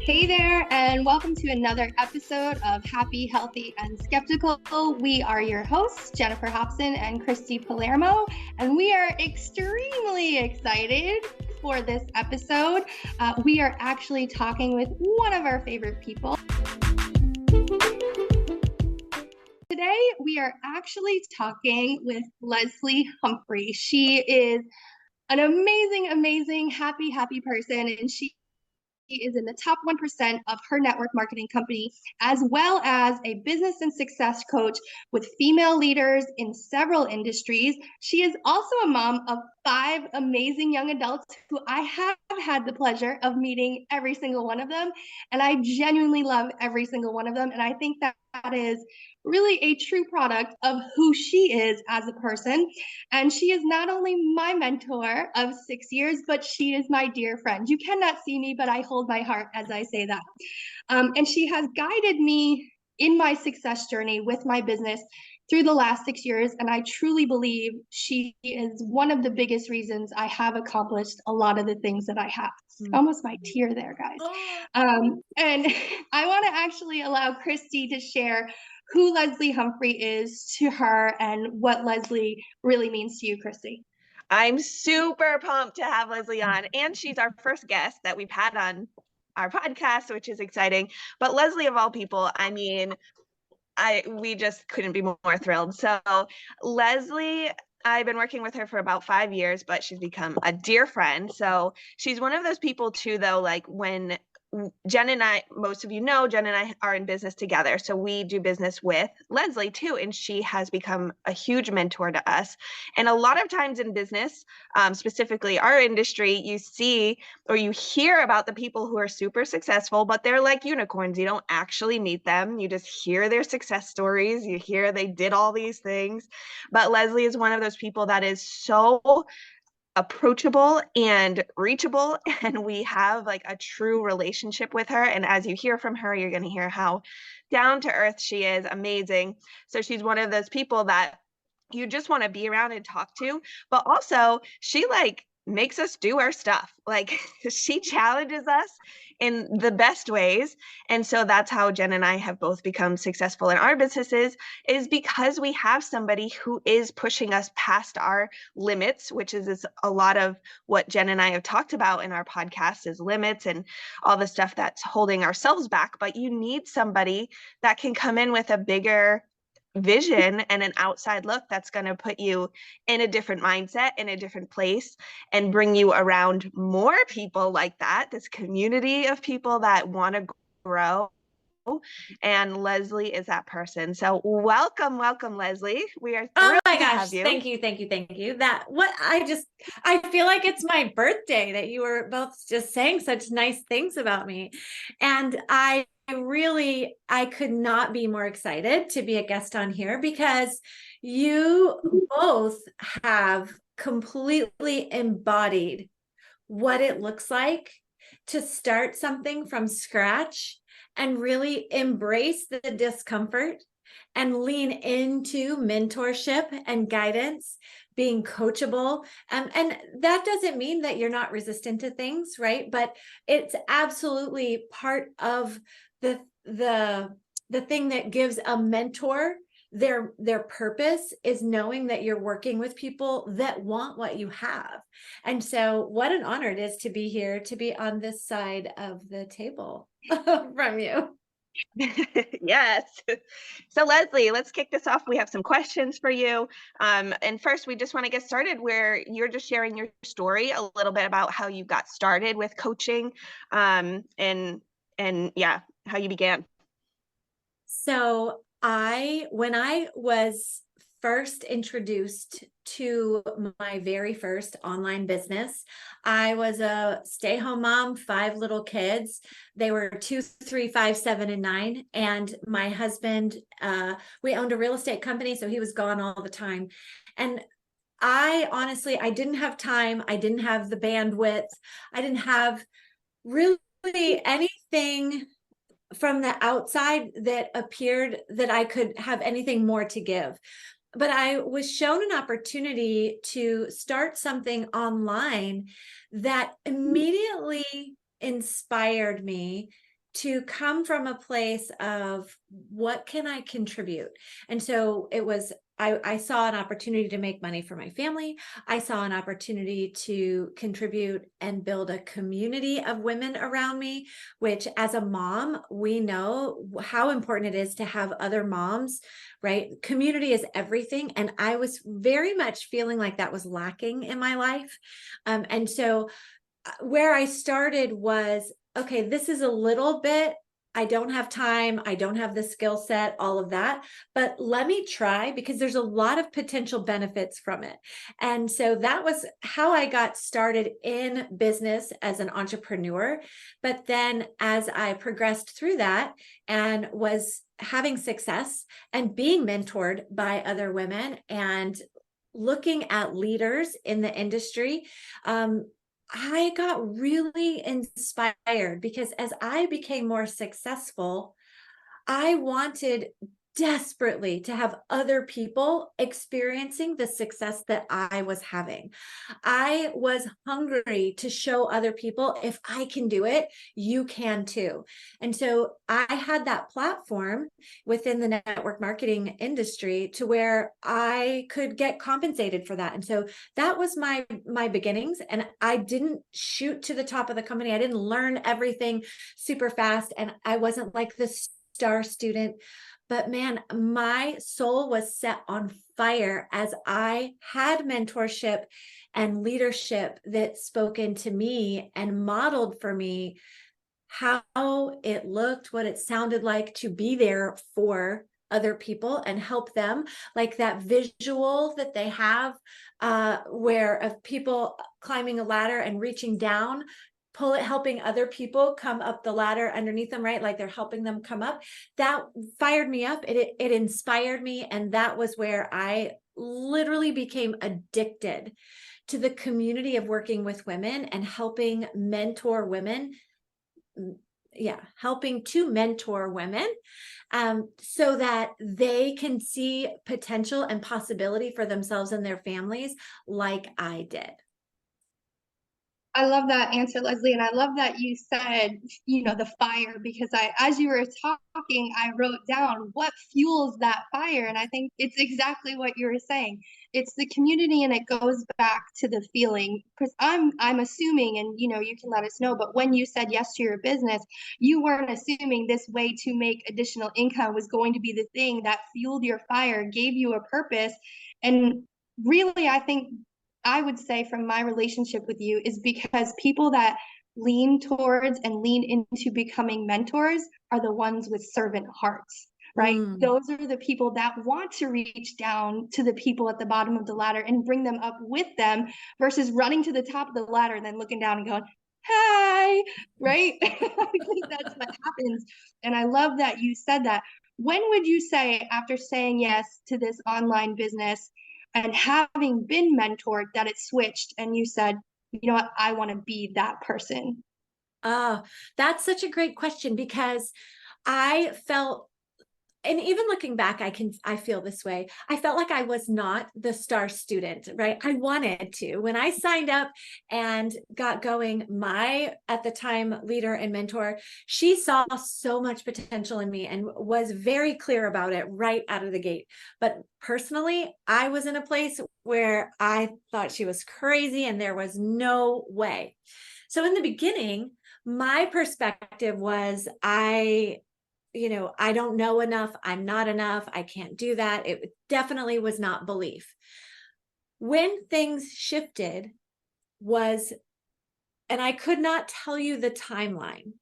Hey there, and welcome to another episode of Happy, Healthy, and Skeptical. We are your hosts, Jennifer Hobson and Christy Palermo, and we are extremely excited for this episode. We are actually talking with one of our favorite people. Today, we are actually talking with Leslie Humphrey. She is an amazing, happy person, and she is in the top 1% of her network marketing company, as well as a business and success coach with female leaders in several industries. She is also a mom of 5 amazing young adults who I have had the pleasure of meeting every single one of them. And I genuinely love every single one of them. And I think that is really a true product of who she is as a person. And she is not only my mentor of 6 years, but she is my dear friend. You cannot see me, but I hold my heart as I say that. And she has guided me in my success journey with my business through the last 6 years. And I truly believe she is one of the biggest reasons I have accomplished a lot of the things that I have. Almost my tear there, guys. And I want to actually allow Christy to share who Leslie Humphrey is to her and what Leslie really means to you, Christy. I'm super pumped to have Leslie on, and she's our first guest that we've had on our podcast, which is exciting. But Leslie, of all people, I mean, we just couldn't be more thrilled. So Leslie, I've been working with her for about 5 years, but she's become a dear friend. So she's one of those people too, though, like when Jen and I, most of you know, Jen and I are in business together. So we do business with Leslie too. And she has become a huge mentor to us. And a lot of times in business, specifically our industry, you see or you hear about the people who are super successful, but they're like unicorns. You don't actually meet them. You just hear their success stories. You hear they did all these things. But Leslie is one of those people that is so approachable and reachable, and we have like a true relationship with her. And as you hear from her, you're going to hear how down to earth she is. Amazing. So she's one of those people that you just want to be around and talk to, but also she like makes us do our stuff. Like she challenges us in the best ways. And so that's how Jen and I have both become successful in our businesses, is because we have somebody who is pushing us past our limits, which is a lot of what Jen and I have talked about in our podcast, is limits and all the stuff that's holding ourselves back. But you need somebody that can come in with a bigger vision and an outside look that's going to put you in a different mindset, in a different place, and bring you around more people like that, this community of people that want to grow. And Leslie is that person. So welcome, Leslie. We are thrilled my to gosh, have you. thank you. I feel like it's my birthday that you were both just saying such nice things about me. And I could not be more excited to be a guest on here, because you both have completely embodied what it looks like to start something from scratch and really embrace the discomfort and lean into mentorship and guidance, being coachable. And that doesn't mean that you're not resistant to things, right? But it's absolutely part of the thing that gives a mentor their purpose, is knowing that you're working with people that want what you have. And so what an honor it is to be here, to be on this side of the table from you. Yes. So Leslie, let's kick this off. We have some questions for you. And first, we just want to get started where you're just sharing your story, a little bit about how you got started with coaching, and yeah, how you began. So when I was first introduced to my very first online business, I was a stay-home mom, 5 little kids. They were 2, 3, 5, 7, and 9. And my husband, we owned a real estate company, so he was gone all the time. And I didn't have time. I didn't have the bandwidth. I didn't have really anything from the outside that appeared that I could have anything more to give. But I was shown an opportunity to start something online that immediately inspired me to come from a place of what can I contribute? And so it was, I saw an opportunity to make money for my family. I saw an opportunity to contribute and build a community of women around me, which as a mom, we know how important it is to have other moms, right? Community is everything. And I was very much feeling like that was lacking in my life. And so where I started was, okay, this is a little bit, I don't have time, I don't have the skill set, all of that, but let me try, because there's a lot of potential benefits from it. And so that was how I got started in business as an entrepreneur. But then as I progressed through that and was having success and being mentored by other women and looking at leaders in the industry, I got really inspired, because as I became more successful, I wanted desperately to have other people experiencing the success that I was having. I was hungry to show other people, if I can do it, you can too. And so I had that platform within the network marketing industry to where I could get compensated for that. And so that was my beginnings. And I didn't shoot to the top of the company. I didn't learn everything super fast. And I wasn't like this star student, but man, my soul was set on fire as I had mentorship and leadership that spoke into me and modeled for me how it looked, what it sounded like to be there for other people and help them, like that visual that they have where of people climbing a ladder and reaching down, helping other people come up the ladder underneath them, right? Like they're helping them come up. That fired me up. It inspired me. And that was where I literally became addicted to the community of working with women and helping mentor women. Yeah, helping to mentor women so that they can see potential and possibility for themselves and their families like I did. I love that answer, Leslie. And I love that you said, the fire, because as you were talking, I wrote down what fuels that fire. And I think it's exactly what you were saying. It's the community, and it goes back to the feeling. Because I'm assuming, and you can let us know, but when you said yes to your business, you weren't assuming this way to make additional income was going to be the thing that fueled your fire, gave you a purpose. And really, I think I would say from my relationship with you is because people that lean towards and lean into becoming mentors are the ones with servant hearts, right? Those are the people that want to reach down to the people at the bottom of the ladder and bring them up with them versus running to the top of the ladder and then looking down and going, hi, right? I think that's what happens. And I love that you said that. When would you say, after saying yes to this online business and having been mentored, that it switched and you said, you know what, I want to be that person? Oh, that's such a great question, because I felt, and even looking back, I feel this way. I felt like I was not the star student, right? I wanted to. When I signed up and got going, my, at the time, leader and mentor, she saw so much potential in me and was very clear about it right out of the gate. But personally, I was in a place where I thought she was crazy and there was no way. So in the beginning, my perspective was, I don't know enough. I'm not enough. I can't do that. It definitely was not belief. When things shifted was, and I could not tell you the timeline,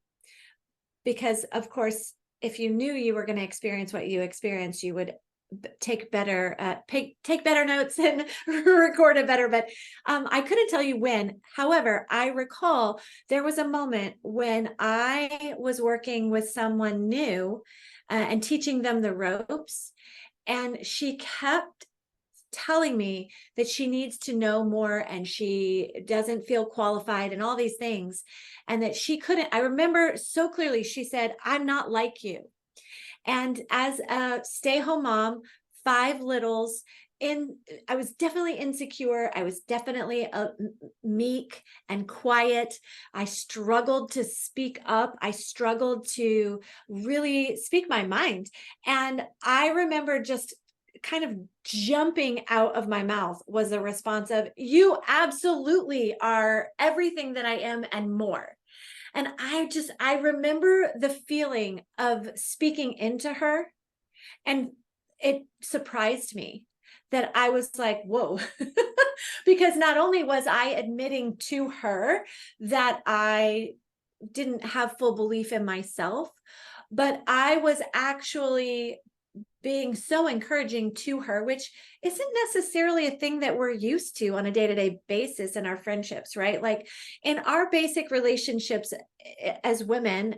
because of course, if you knew you were going to experience what you experienced, you would take better notes and record it better. But I couldn't tell you when. However, I recall there was a moment when I was working with someone new and teaching them the ropes, and she kept telling me that she needs to know more and she doesn't feel qualified and all these things, and that she couldn't. I remember so clearly, she said, "I'm not like you." And as a stay-home mom, 5 littles, I was definitely insecure. I was definitely meek and quiet. I struggled to speak up. I struggled to really speak my mind. And I remember just kind of jumping out of my mouth was a response of, you absolutely are everything that I am and more. And I remember the feeling of speaking into her, and it surprised me that I was like, whoa, because not only was I admitting to her that I didn't have full belief in myself, but I was actually being so encouraging to her, which isn't necessarily a thing that we're used to on a day-to-day basis in our friendships, right? Like in our basic relationships as women,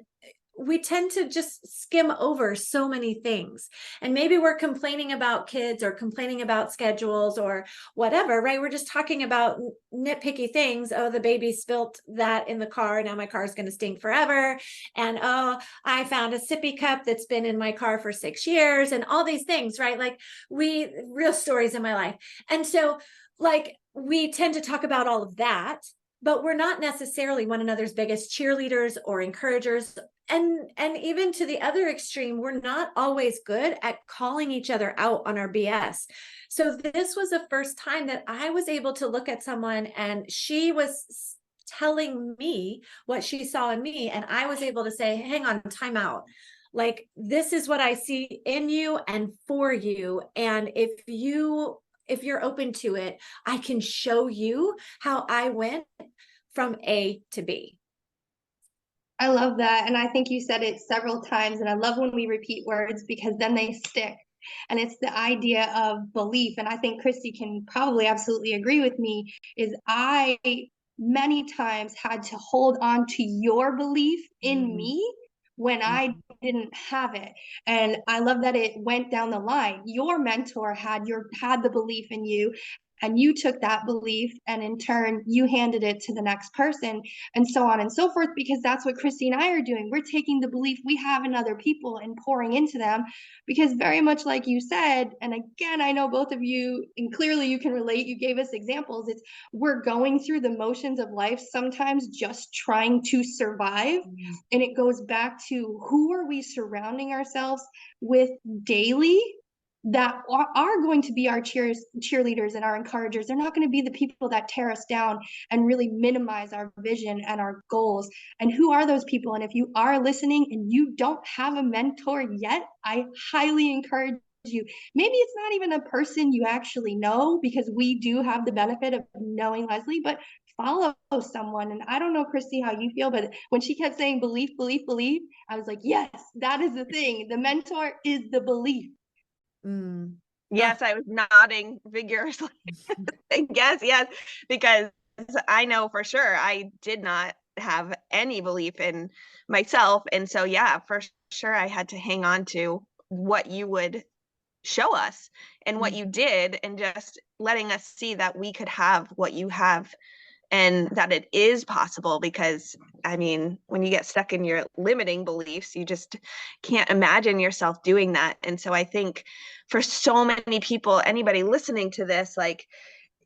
we tend to just skim over so many things. And maybe we're complaining about kids or complaining about schedules or whatever, right? We're just talking about nitpicky things. Oh, the baby spilt that in the car. Now my car is going to stink forever. And oh, I found a sippy cup that's been in my car for 6 years and all these things, right? Like real stories in my life. And so like we tend to talk about all of that, but we're not necessarily one another's biggest cheerleaders or encouragers. And even to the other extreme, we're not always good at calling each other out on our BS. So this was the first time that I was able to look at someone and she was telling me what she saw in me, and I was able to say, hang on, time out. Like, this is what I see in you and for you. And if you're open to it, I can show you how I went from A to B. I love that. And I think you said it several times. And I love when we repeat words because then they stick. And it's the idea of belief. And I think Christy can probably absolutely agree with me, is I many times had to hold on to your belief in me when I didn't have it. And I love that it went down the line. Your mentor had the belief in you, and you took that belief and in turn you handed it to the next person, and so on and so forth, because that's what Christy and I are doing. We're taking the belief we have in other people and pouring into them, because very much like you said, and again, I know both of you, and clearly you can relate, you gave us examples, it's we're going through the motions of life sometimes just trying to survive. And it goes back to, who are we surrounding ourselves with daily that are going to be our cheerleaders and our encouragers? They're not going to be the people that tear us down and really minimize our vision and our goals. And who are those people? And if you are listening and you don't have a mentor yet, I highly encourage you. Maybe it's not even a person you actually know, because we do have the benefit of knowing Leslie, but follow someone. And I don't know, Christy, how you feel, but when she kept saying belief, belief, belief, I was like, yes, that is the thing. The mentor is the belief. Yes, I was nodding vigorously. Yes, because I know for sure I did not have any belief in myself. And so, yeah, for sure, I had to hang on to what you would show us and what you did, and just letting us see that we could have what you have and that it is possible. Because I mean, when you get stuck in your limiting beliefs, you just can't imagine yourself doing that. And so I think for so many people, anybody listening to this, like,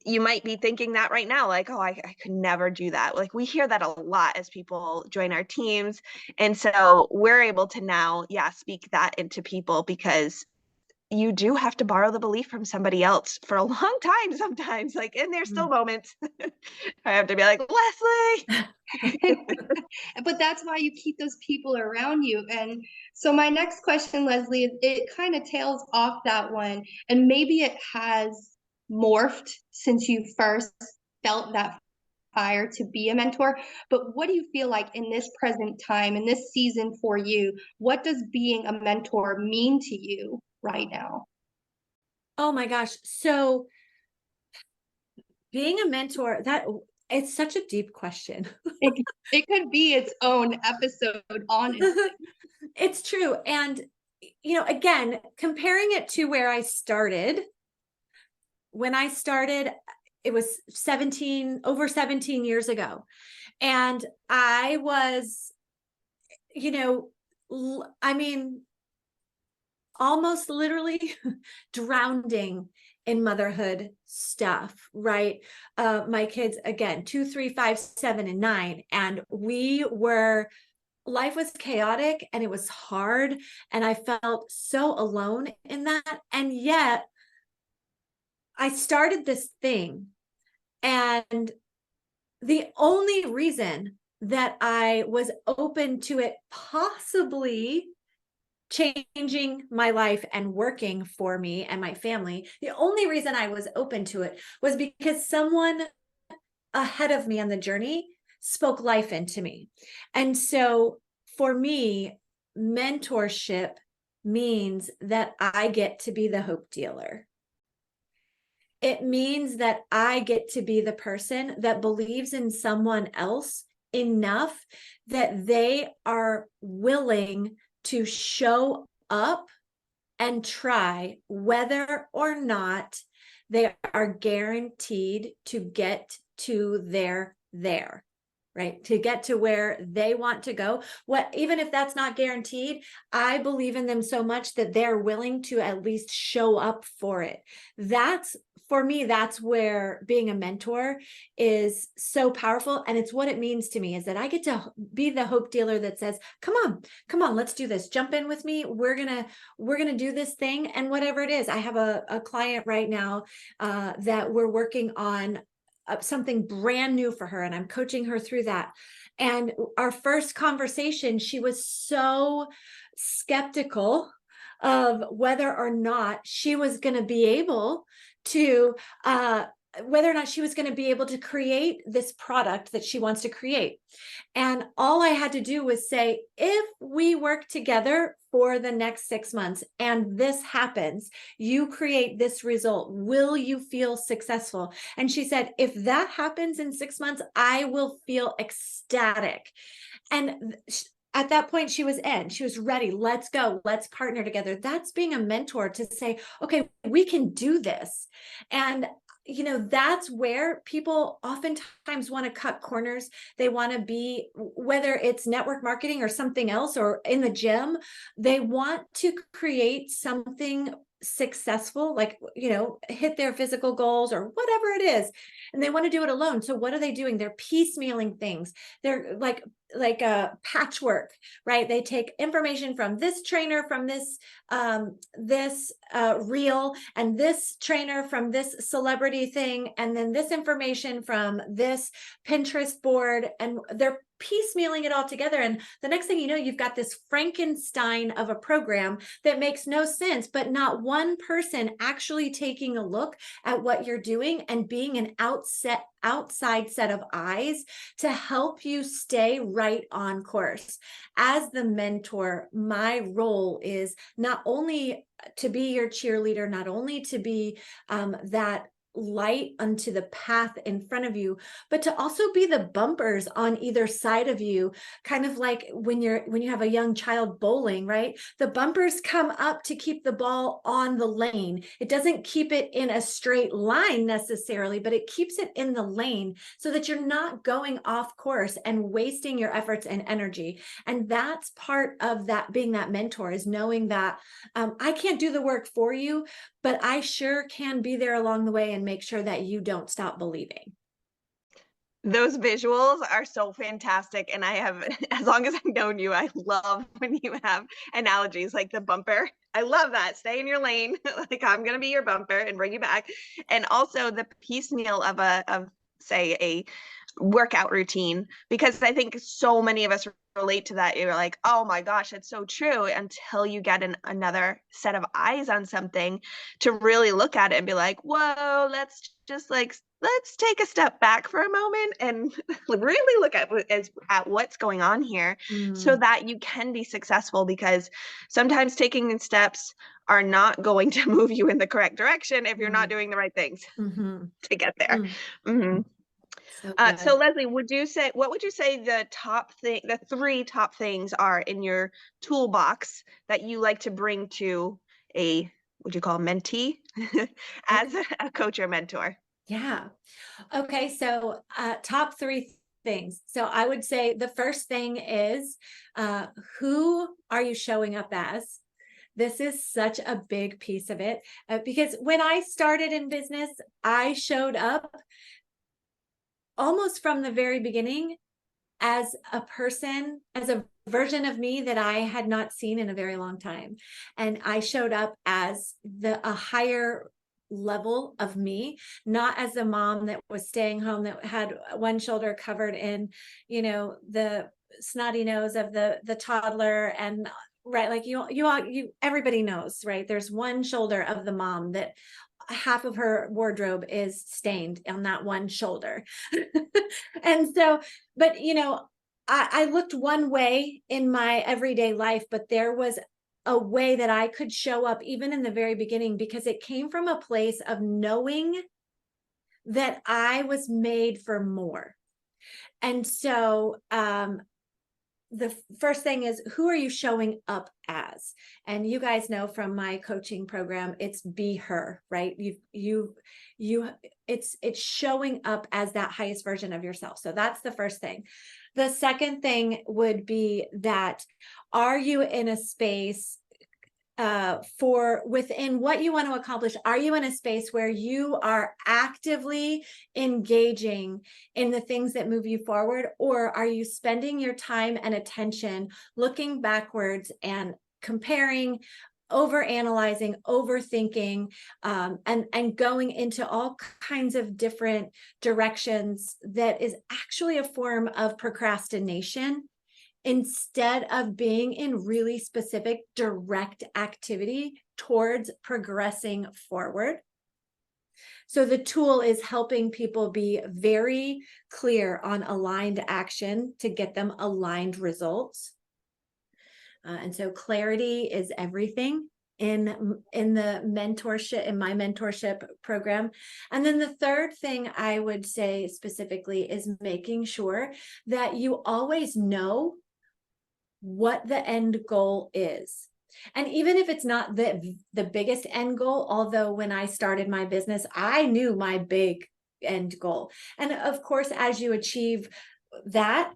you might be thinking that right now, like, oh, I could never do that. Like, we hear that a lot as people join our teams. And so we're able to now, speak that into people, because you do have to borrow the belief from somebody else for a long time sometimes. Like, and there's still moments I have to be like, Leslie. But that's why you keep those people around you. And so my next question, Leslie, it kind of tails off that one, and maybe it has morphed since you first felt that fire to be a mentor. But what do you feel like in this present time, in this season for you? What does being a mentor mean to you right now? Oh my gosh. So being a mentor, it's such a deep question. It could be its own episode, honestly. It's true. And, again, comparing it to where I started, when I started, it was over 17 years ago. And I was, I mean, almost literally drowning in motherhood stuff, right? My kids, again, 2, 3, 5, 7, and 9. And life was chaotic and it was hard. And I felt so alone in that. And yet I started this thing, and the only reason that I was open to it possibly changing my life and working for me and my family, the only reason I was open to it was because someone ahead of me on the journey spoke life into me. And so for me, mentorship means that I get to be the hope dealer. It means that I get to be the person that believes in someone else enough that they are willing to show up and try whether or not they are guaranteed to get to there, right? To get to where they want to go. Even if that's not guaranteed, I believe in them so much that they're willing to at least show up for it. For me, that's where being a mentor is so powerful. And it's what it means to me, is that I get to be the hope dealer that says, come on, let's do this. Jump in with me. We're going to do this thing. And whatever it is, I have a client right now that we're working on something brand new for her, and I'm coaching her through that. And our first conversation, she was so skeptical of whether or not she was going to be able to create this product that she wants to create. And all I had to do was say, if we work together for the next 6 months and this happens, you create this result, will you feel successful? And she said, if that happens in 6 months, I will feel ecstatic. And at that point, she was ready. Let's go. Let's partner together. That's being a mentor, to say, okay, we can do this. And that's where people oftentimes want to cut corners. They want to be, whether it's network marketing or something else, or in the gym, they want to create something successful, like, hit their physical goals or whatever it is. And they want to do it alone. So what are they doing? They're piecemealing things. They're like a patchwork, right? They take information from this trainer, from this reel, and this trainer from this celebrity thing, and then this information from this Pinterest board, and they're piecemealing it all together. And the next thing you know, you've got this Frankenstein of a program that makes no sense, but not one person actually taking a look at what you're doing and being an outside set of eyes to help you stay right on course. As the mentor, my role is not only to be your cheerleader, not only to be that light unto the path in front of you, but to also be the bumpers on either side of you. Kind of like when you have a young child bowling, right? The bumpers come up to keep the ball on the lane. It doesn't keep it in a straight line necessarily, but it keeps it in the lane so that you're not going off course and wasting your efforts and energy. And that's part of that, being that mentor, is knowing that I can't do the work for you, but I sure can be there along the way and make sure that you don't stop believing. Those visuals are so fantastic. And I have, as long as I've known you, I love when you have analogies like the bumper. I love that. Stay in your lane. Like, I'm going to be your bumper and bring you back. And also the piecemeal of say a workout routine, because I think so many of us relate to that. You're like, oh my gosh, it's so true, until you get another set of eyes on something to really look at it and be like, whoa, let's take a step back for a moment and really look at what's going on here, so that you can be successful. Because sometimes taking these steps are not going to move you in the correct direction if you're not doing the right things to get there. So Leslie, what would you say the 3 top things are in your toolbox that you like to bring to would you call a mentee as a coach or mentor? Yeah. Okay. So top 3 things. So I would say the first thing is, who are you showing up as? This is such a big piece of it, because when I started in business, I showed up almost from the very beginning as a person, as a version of me that I had not seen in a very long time. And I showed up as a higher level of me, not as the mom that was staying home, that had one shoulder covered in, the snotty nose of the toddler. And right, like you everybody knows, right? There's one shoulder of the mom that half of her wardrobe is stained on that one shoulder. And so, but I looked one way in my everyday life, but there was a way that I could show up even in the very beginning, because it came from a place of knowing that I was made for more. And so, the first thing is, who are you showing up as? And you guys know from my coaching program, it's be her, right? It's showing up as that highest version of yourself. So that's the first thing. The second thing would be that, are you in a space for within what you want to accomplish? Are you in a space where you are actively engaging in the things that move you forward? Or are you spending your time and attention looking backwards and comparing, overanalyzing, overthinking, and going into all kinds of different directions that is actually a form of procrastination, instead of being in really specific direct activity towards progressing forward? So the tool is helping people be very clear on aligned action to get them aligned results. And so clarity is everything in the mentorship, in my mentorship program. And then the third thing I would say specifically is making sure that you always know what the end goal is. And even if it's not the biggest end goal, although when I started my business, I knew my big end goal. And of course, as you achieve that,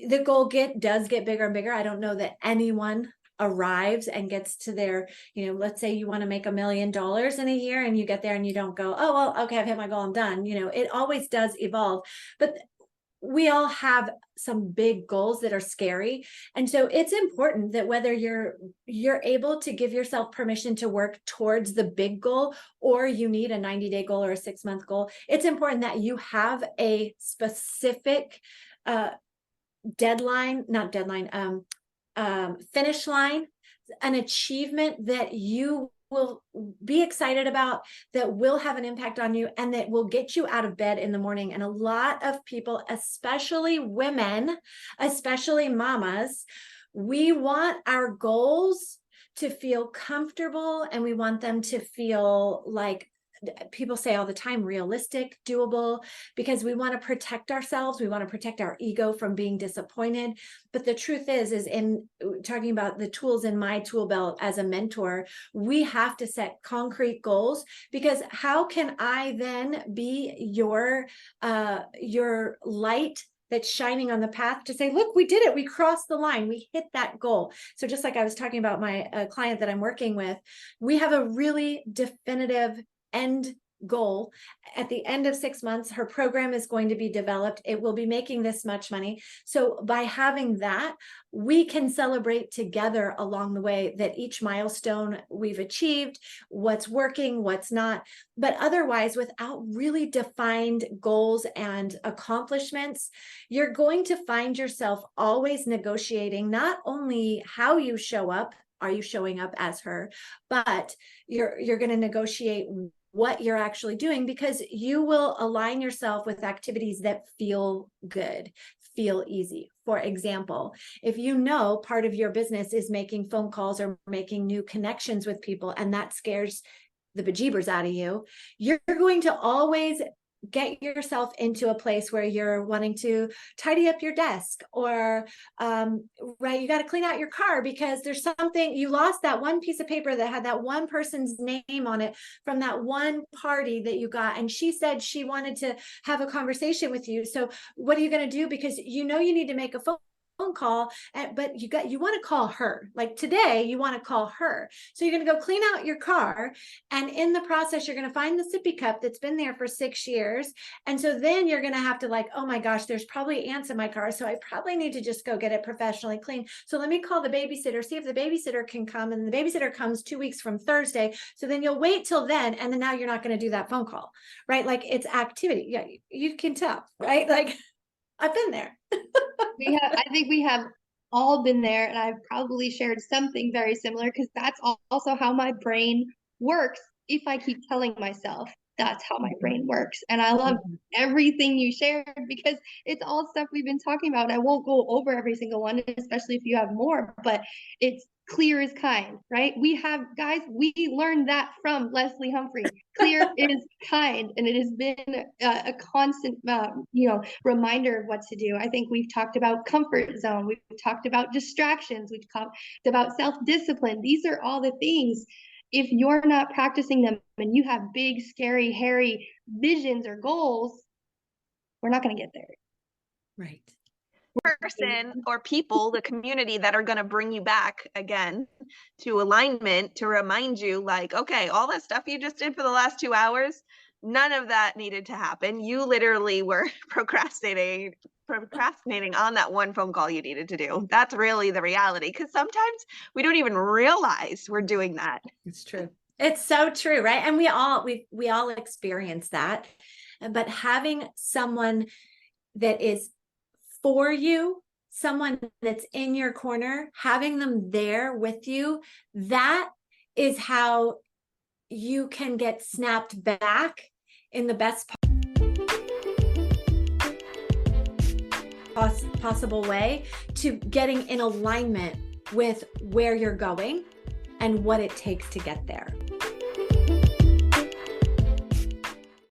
the goal does get bigger and bigger. I don't know that anyone arrives and gets to their, let's say you want to make $1 million in a year, and you get there and you don't go, oh, well, okay, I've hit my goal, I'm done. It always does evolve. But we all have some big goals that are scary. And so it's important that whether you're able to give yourself permission to work towards the big goal, or you need a 90-day goal or a 6-month goal, it's important that you have a specific finish line, an achievement that you will be excited about, that will have an impact on you, and that will get you out of bed in the morning. And a lot of people, especially women, especially mamas, we want our goals to feel comfortable, and we want them to feel like, people say all the time, realistic, doable, because we want to protect ourselves. We want to protect our ego from being disappointed. But the truth is in talking about the tools in my tool belt as a mentor, we have to set concrete goals, because how can I then be your light that's shining on the path to say, look, we did it. We crossed the line. We hit that goal. So just like I was talking about my client that I'm working with, we have a really definitive end goal. At the end of 6 months, her program is going to be developed. It will be making this much money. So by having that, we can celebrate together along the way that each milestone we've achieved, what's working, what's not. But otherwise, without really defined goals and accomplishments, you're going to find yourself always negotiating not only how you show up, are you showing up as her, but you're going to negotiate what you're actually doing, because you will align yourself with activities that feel good, feel easy. For example, if part of your business is making phone calls or making new connections with people, and that scares the bejeebers out of you, you're going to always get yourself into a place where you're wanting to tidy up your desk, or right, you got to clean out your car because there's something, you lost that one piece of paper that had that one person's name on it from that one party that you got, and she said she wanted to have a conversation with you. So what are you going to do? Because you need to make a phone call, but you want to call her. Like today, you want to call her. So you're going to go clean out your car. And in the process, you're going to find the sippy cup that's been there for 6 years. And so then you're going to have to like, oh my gosh, there's probably ants in my car. So I probably need to just go get it professionally cleaned. So let me call the babysitter, see if the babysitter can come. And the babysitter comes 2 weeks from Thursday. So then you'll wait till then. And then now you're not going to do that phone call, right? Like it's activity. Yeah, you can tell, right? Like I've been there. I think we have all been there, and I've probably shared something very similar because that's also how my brain works. If I keep telling myself that's how my brain works. And I love everything you shared because it's all stuff we've been talking about. And I won't go over every single one, especially if you have more, but it's clear is kind, right? We learned that from Leslie Humphrey. Clear is kind, and it has been a constant, reminder of what to do. I think we've talked about comfort zone. We've talked about distractions. We've talked about self-discipline. These are all the things. If you're not practicing them and you have big, scary, hairy visions or goals, we're not going to get there. Right. Person or people, the community that are going to bring you back again to alignment to remind you like, okay, all that stuff you just did for the last 2 hours, none of that needed to happen. You literally were procrastinating on that one phone call you needed to do. That's really the reality, because sometimes we don't even realize we're doing that. It's true. It's so true, right? And we all experience that. But having someone that is for you, someone that's in your corner, having them there with you, that is how you can get snapped back in the best possible way to getting in alignment with where you're going and what it takes to get there.